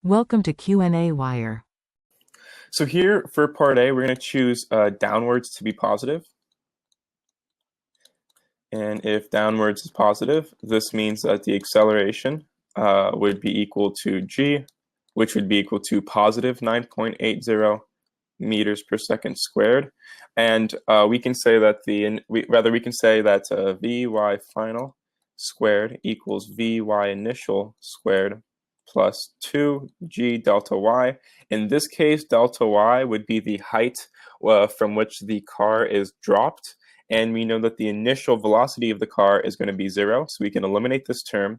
Welcome to qnawire. So here for part A, we're going to choose downwards to be positive. And if downwards is positive, this means that the acceleration would be equal to g, which would be equal to positive 9.80 meters per second squared. And we can say that Vy final squared equals Vy initial squared plus 2g delta y. In this case, delta y would be the height from which the car is dropped. And we know that the initial velocity of the car is going to be 0. So we can eliminate this term.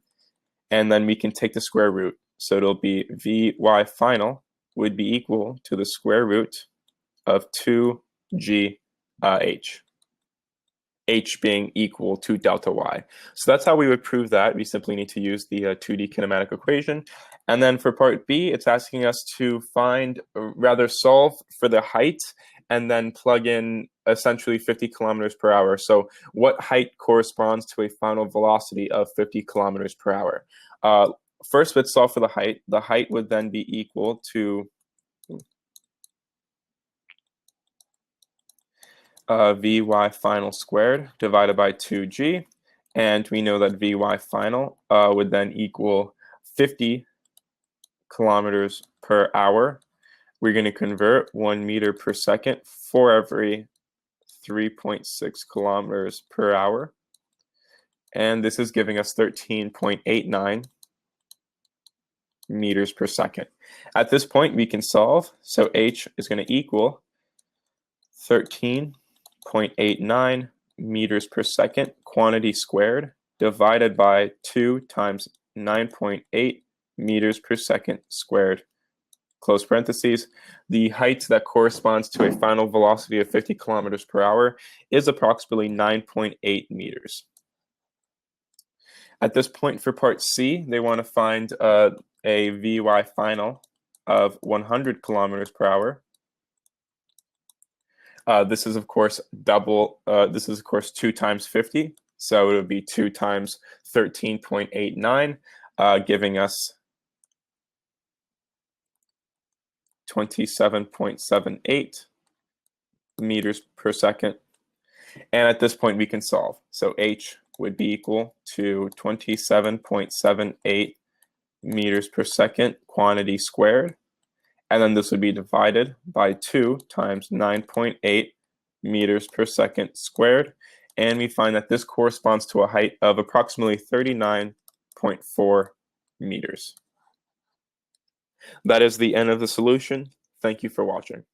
And then we can take the square root. So it'll be Vy final would be equal to the square root of 2g h being equal to delta y. So that's how we would prove that. We simply need to use the 2D kinematic equation. And then for part B, it's asking us to solve for the height and then plug in essentially 50 kilometers per hour. So what height corresponds to a final velocity of 50 kilometers per hour? First, let's solve for the height. The height would then be equal to Vy final squared divided by 2g. And we know that Vy final would then equal 50 kilometers per hour. We're going to convert 1 meter per second for every 3.6 kilometers per hour. And this is giving us 13.89 meters per second. At this point, we can solve. So h is going to equal 13.89 meters per second quantity squared divided by 2 times 9.8 meters per second squared, close parentheses. The height that corresponds to a final velocity of 50 kilometers per hour is approximately 9.8 meters. At this point for part C, they want to find a Vy final of 100 kilometers per hour. This is of course 2 times 50, so it would be 2 times 13.89, giving us 27.78 meters per second. And at this point we can solve. So h would be equal to 27.78 meters per second quantity squared. And then this would be divided by 2 times 9.8 meters per second squared. And we find that this corresponds to a height of approximately 39.4 meters. That is the end of the solution. Thank you for watching.